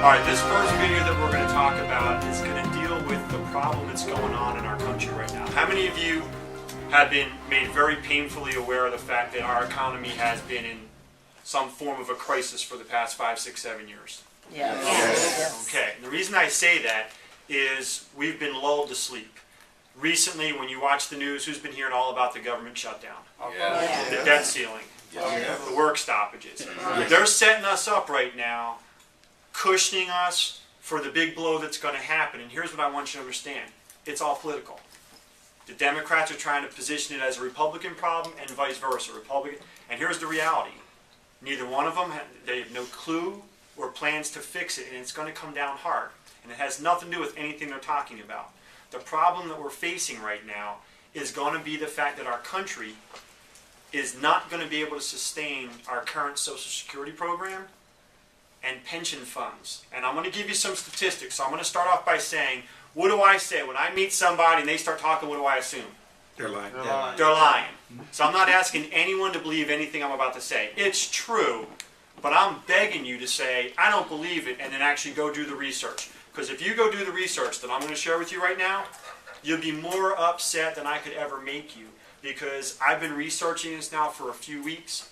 Alright, this first video that we're going to talk about is going to deal with the problem that's going on in our country right now. How many of you have been made very painfully aware of the fact that our economy has been in some form of a crisis for the past 5, 6, 7 years? Yes. Okay, and the reason I say that is we've been lulled to sleep. Recently, when you watch the news, who's been hearing all about the government shutdown? The debt ceiling, the work stoppages. They're setting us up right now, cushioning us for the big blow that's going to happen. And here's what I want you to understand. It's all political. The Democrats are trying to position it as a Republican problem and vice versa. And here's the reality. Neither one of them, they have no clue or plans to fix it, and it's going to come down hard. And it has nothing to do with anything they're talking about. The problem that we're facing right now is going to be the fact that our country is not going to be able to sustain our current Social Security program and pension funds. And I'm going to give you some statistics. So I'm going to start off by saying, what do I say? When I meet somebody and they start talking, what do I assume? They're lying. They're lying. So I'm not asking anyone to believe anything I'm about to say. It's true, but I'm begging you to say, I don't believe it, and then actually go do the research. Because if you go do the research that I'm going to share with you right now, you'll be more upset than I could ever make you. Because I've been researching this now for a few weeks,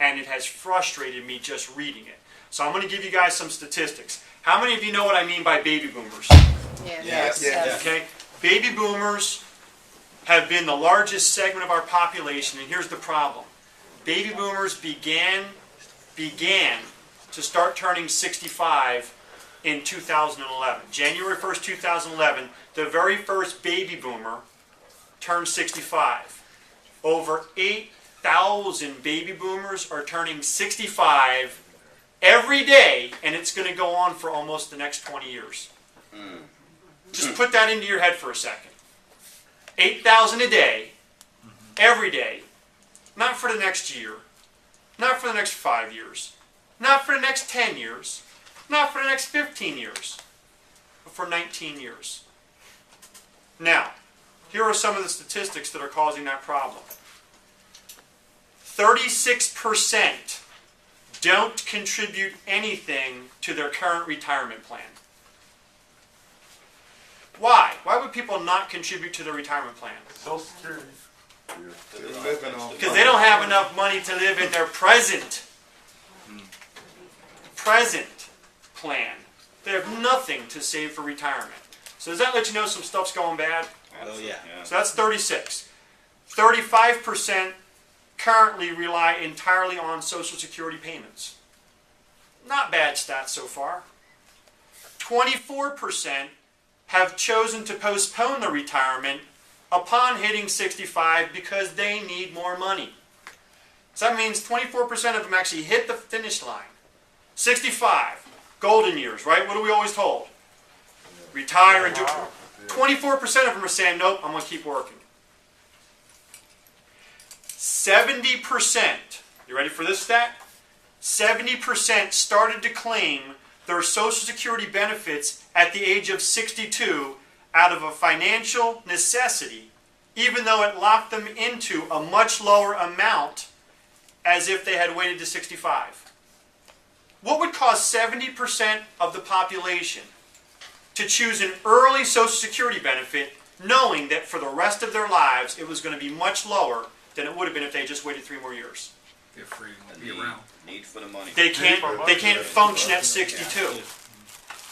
and it has frustrated me just reading it. So I'm going to give you guys some statistics. How many of you know what I mean by baby boomers? Yes. Okay? Baby boomers have been the largest segment of our population, and here's the problem. Baby boomers began to start turning 65 in 2011. January 1st, 2011, the very first baby boomer turned 65. Over 8,000 baby boomers are turning 65 every day, and it's going to go on for almost the next 20 years. Just put that into your head for a second. 8,000 a day, every day, not for the next year, not for the next 5 years, not for the next 10 years, not for the next 15 years, but for 19 years. Now, here are some of the statistics that are causing that problem. 36% don't contribute anything to their current retirement plan. Why? Why would people not contribute to their retirement plan? Social Security. Because they don't have enough money to live in their present plan. They have nothing to save for retirement. So does that let you know some stuff's going bad? Oh, yeah. So that's 36. 35% currently rely entirely on Social Security payments. Not bad stats so far. 24% have chosen to postpone their retirement upon hitting 65 because they need more money. So that means 24% of them actually hit the finish line. 65, golden years, right? What are we always told? Retire and do. 24% of them are saying, nope, I'm going to keep working. 70%, you ready for this stat? 70% started to claim their Social Security benefits at the age of 62 out of a financial necessity, even though it locked them into a much lower amount as if they had waited to 65. What would cause 70% of the population to choose an early Social Security benefit, knowing that for the rest of their lives it was going to be much lower than it would have been if they just waited 3 more years? They're free to be around. Need for the money. They can't function at 62.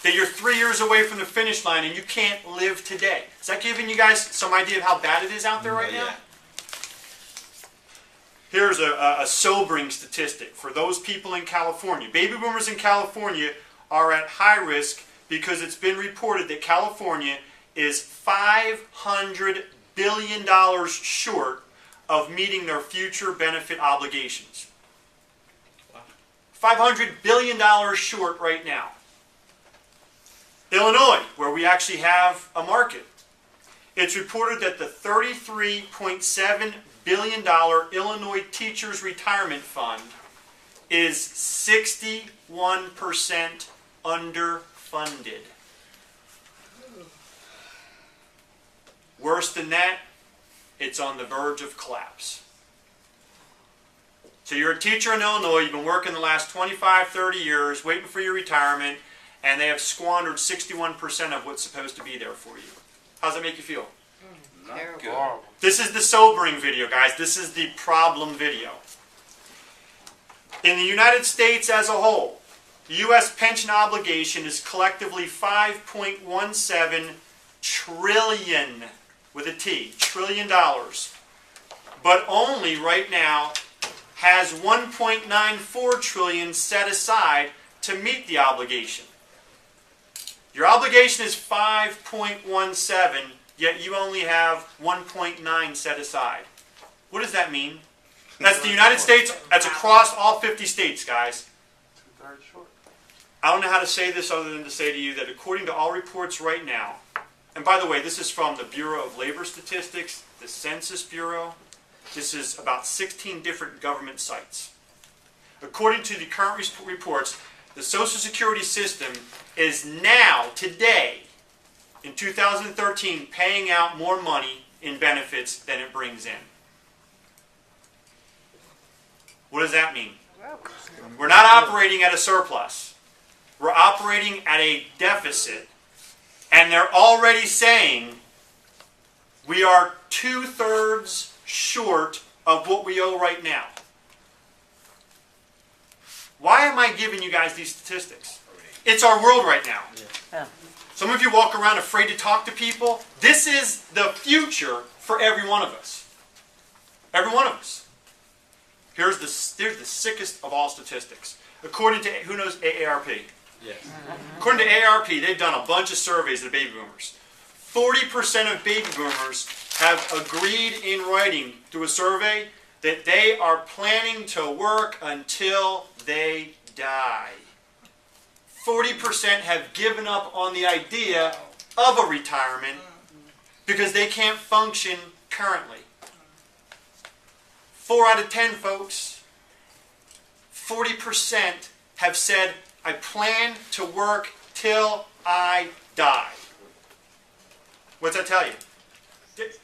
That you're 3 years away from the finish line and you can't live today. Is that giving you guys some idea of how bad it is out there right now? Here's a sobering statistic for those people in California. Baby boomers in California are at high risk because it's been reported that California is $500 billion short of meeting their future benefit obligations. $500 billion short right now. Illinois, where we actually have a market. It's reported that the $33.7 billion Illinois Teachers Retirement Fund is 61% underfunded. Worse than that, it's on the verge of collapse. So you're a teacher in Illinois, you've been working the last 25, 30 years, waiting for your retirement, and they have squandered 61% of what's supposed to be there for you. How's that make you feel? Not good. This is the sobering video, guys. This is the problem video. In the United States as a whole, the U.S. pension obligation is collectively $5.17 trillion, with a T, trillion dollars. But only right now has 1.94 trillion set aside to meet the obligation. Your obligation is 5.17, yet you only have 1.9 set aside. What does that mean? That's the United States. That's across all 50 states, guys. I don't know how to say this other than to say to you that according to all reports right now, and by the way, this is from the Bureau of Labor Statistics, the Census Bureau. This is about 16 different government sites. According to the current reports, the Social Security system is now, today, in 2013, paying out more money in benefits than it brings in. What does that mean? We're not operating at a surplus. We're operating at a deficit. And they're already saying we are 2/3 short of what we owe right now. Why am I giving you guys these statistics? It's our world right now. Some of you walk around afraid to talk to people. This is the future for every one of us. Every one of us. Here's the sickest of all statistics. According to, who knows AARP? Yes. According to AARP, they've done a bunch of surveys of baby boomers. 40% of baby boomers have agreed in writing through a survey that they are planning to work until they die. 40% have given up on the idea of a retirement because they can't function currently. 4 out of 10 folks, 40% have said, I plan to work till I die. What's that tell you?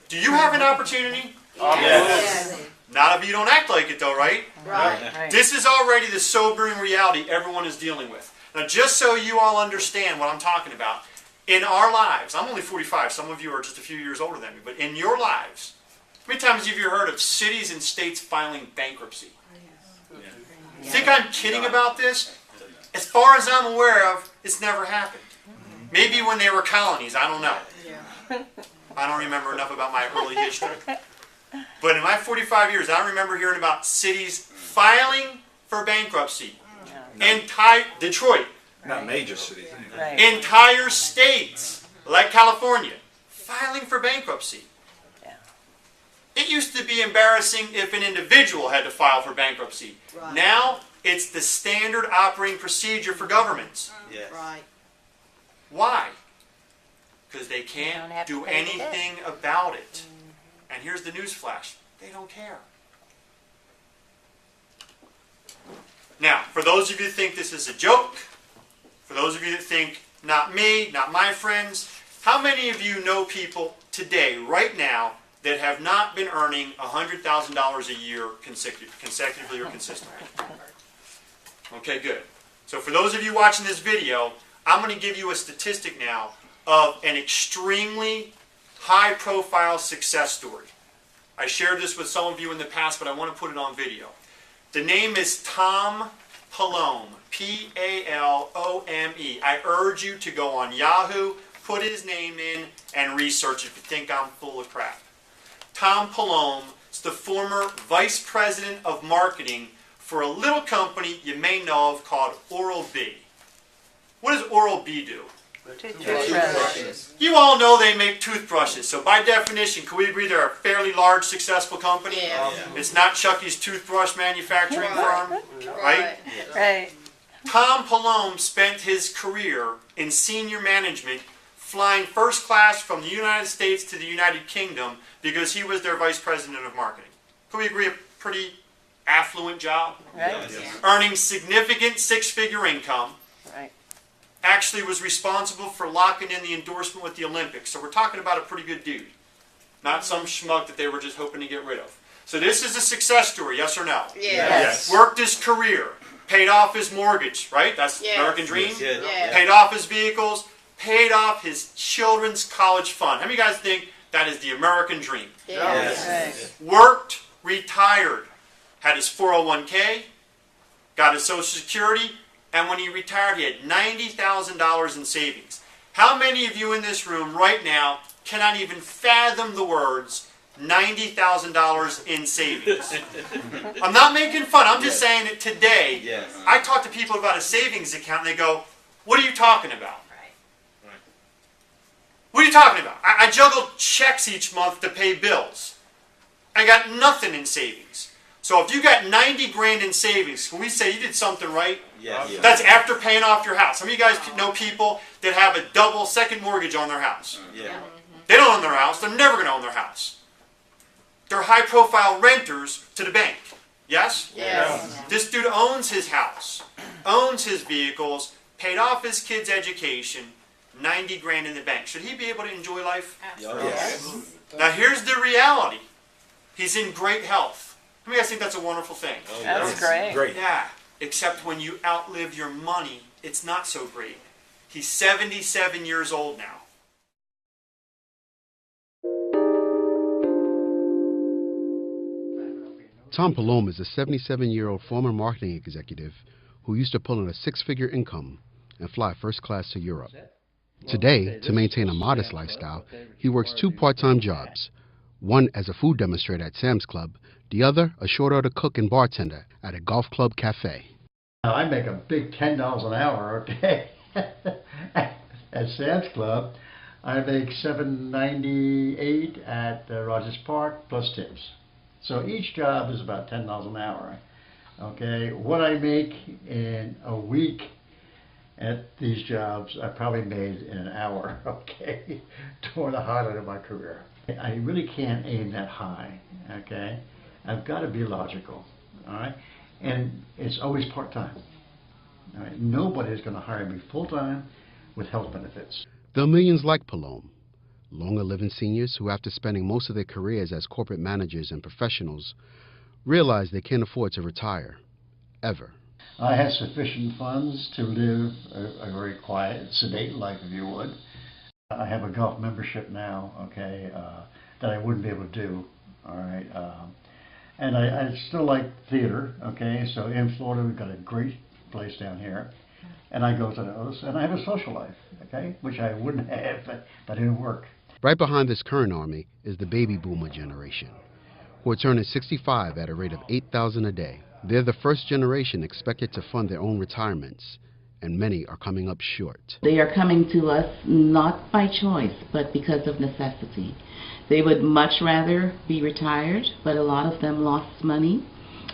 Do you have an opportunity? Yes. Not if you don't act like it though, right? Right. This is already the sobering reality everyone is dealing with. Now just so you all understand what I'm talking about, in our lives, I'm only 45, some of you are just a few years older than me, but in your lives, how many times have you heard of cities and states filing bankruptcy? You think I'm kidding about this? As far as I'm aware of, it's never happened. Maybe when they were colonies, I don't know. I don't remember enough about my early history. But in my 45 years, I remember hearing about cities filing for bankruptcy. Detroit. Not major cities. Right. Entire states, like California, filing for bankruptcy. It used to be embarrassing if an individual had to file for bankruptcy. Right. Now, it's the standard operating procedure for governments. Yes. Right. Why? Because they don't can't have to do pay the debt. anything about it. And here's the news flash. They don't care. Now, for those of you that think this is a joke, for those of you that think, not me, not my friends, how many of you know people today, right now, that have not been earning $100,000 a year consecutively or consistently? Okay, good. So for those of you watching this video, I'm going to give you a statistic now of an extremely high-profile success story. I shared this with some of you in the past, but I want to put it on video. The name is Tom Palome, P-A-L-O-M-E. I urge you to go on Yahoo, put his name in, and research if you think I'm full of crap. Tom Palome is the former vice president of marketing for a little company you may know of called Oral-B. What does Oral-B do? Toothbrushes. You all know they make toothbrushes, so by definition, can we agree they're a fairly large, successful company? Yeah. It's not Chucky's toothbrush manufacturing firm, right? Right. Tom Palome spent his career in senior management flying first class from the United States to the United Kingdom because he was their vice president of marketing. Can we agree a pretty affluent job? Right. Earning significant six-figure income. Right. Actually was responsible for locking in the endorsement with the Olympics. So we're talking about a pretty good dude. Not some schmuck that they were just hoping to get rid of. So this is a success story, yes or no? Yes. Worked his career, paid off his mortgage, right? That's the Yes. American dream. Yes. Paid off his vehicles, paid off his children's college fund. How many of you guys think that is the American dream? Yes. Right. Worked, retired, had his 401k, got his Social Security, and when he retired, he had $90,000 in savings. How many of you in this room right now cannot even fathom the words $90,000 in savings? I'm not making fun. I'm just saying that today, Yes. I talk to people about a savings account, and they go, "What are you talking about?" What are you talking about? I juggle checks each month to pay bills. I got nothing in savings. So if you got 90 grand in savings, can we say you did something right? Yes. That's after paying off your house. Some of you guys know people that have a double second mortgage on their house. Yeah. They don't own their house. They're never going to own their house. They're high-profile renters to the bank. Yes? Yes. This dude owns his house, owns his vehicles, paid off his kids' education, 90 grand in the bank. Should he be able to enjoy life? Yes. Now here's the reality. He's in great health. How many of you guys think that's a wonderful thing? That's great. Great. Yeah, except when you outlive your money, it's not so great. He's 77 years old now. Tom Palome is a 77-year-old former marketing executive who used to pull in a six-figure income and fly first class to Europe. Today, to maintain a modest lifestyle, he works two part-time jobs, one as a food demonstrator at Sam's Club, the other a short-order cook and bartender at a golf club cafe. I make a big $10 an hour, okay? At Sam's Club, I make $7.98 at Rogers Park plus tips. So each job is about $10 an hour. Okay, what I make in a week at these jobs, I probably made in an hour. Okay, during the highlight of my career. I really can't aim that high. Okay, I've got to be logical. All right, and it's always part-time. All right, nobody's going to hire me full-time with health benefits. There are millions like Palome, longer-living seniors who, after spending most of their careers as corporate managers and professionals, realize they can't afford to retire, ever. I have sufficient funds to live a very quiet, sedate life, if you would. I have a golf membership now, okay, that I wouldn't be able to do, all right. And I still like theater, okay, so in Florida we've got a great place down here. And I go to those, and I have a social life, okay, which I wouldn't have if I didn't work. Right behind this current army is the baby boomer generation, who are turning 65 at a rate of 8,000 a day. They're the first generation expected to fund their own retirements, and many are coming up short. They are coming to us not by choice, but because of necessity. They would much rather be retired, but a lot of them lost money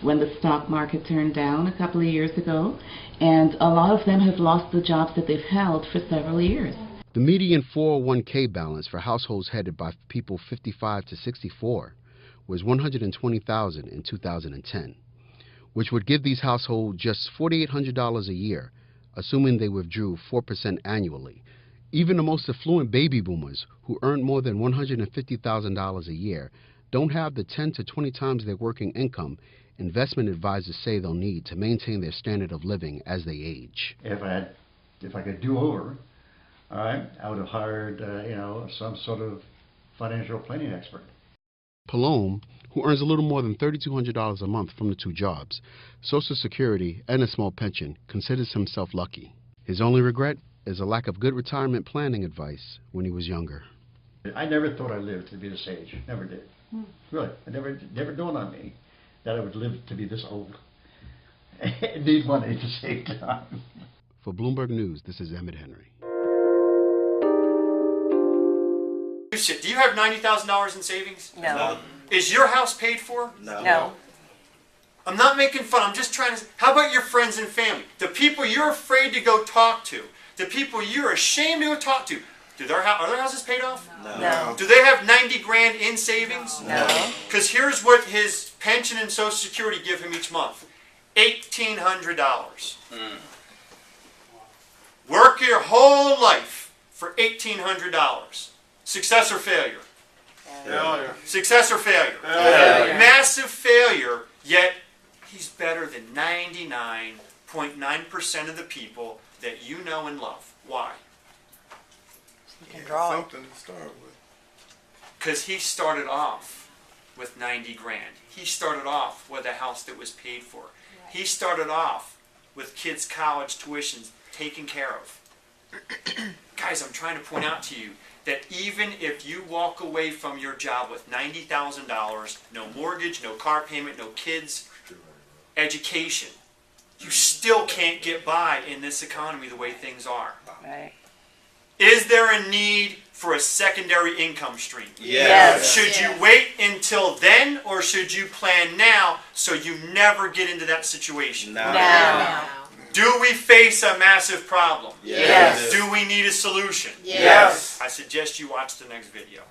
when the stock market turned down a couple of years ago, and a lot of them have lost the jobs that they've held for several years. The median 401k balance for households headed by people 55 to 64 was $120,000 in 2010, which would give these households just $4,800 a year, assuming they withdrew 4% annually. Even the most affluent baby boomers, who earn more than $150,000 a year, don't have the 10 to 20 times their working income investment advisors say they'll need to maintain their standard of living as they age. If I could do over, all right, I would have hired, some sort of financial planning expert. Palome, who earns a little more than $3,200 a month from the two jobs, Social Security, and a small pension, considers himself lucky. His only regret is a lack of good retirement planning advice when he was younger. I never thought I'd live to be this age. Never did. Really. It never dawned on me that I would live to be this old. Need money to save time. For Bloomberg News, this is Emmett Henry. Do you have $90,000 in savings? No. Is your house paid for? No. I'm not making fun. I'm just trying to... How about your friends and family? The people you're afraid to go talk to. The people you're ashamed to go talk to. Are their houses paid off? No. Do they have 90 grand in savings? No. Because here's what his pension and Social Security give him each month. $1,800. Work your whole life for $1,800. Success or failure? Failure. Success or failure? Failure. Massive failure, yet he's better than 99% 0.9% of the people that you know and love. Why? You can draw it. Something to start with. Because he started off with 90 grand. He started off with a house that was paid for. He started off with kids' college tuitions taken care of. Guys, I'm trying to point out to you that even if you walk away from your job with $90,000, no mortgage, no car payment, no kids, education, you still can't get by in this economy the way things are. Right. Is there a need for a secondary income stream? Yes. Should you wait until then, or should you plan now so you never get into that situation? Now. Do we face a massive problem? Yes. Do we need a solution? Yes. I suggest you watch the next video.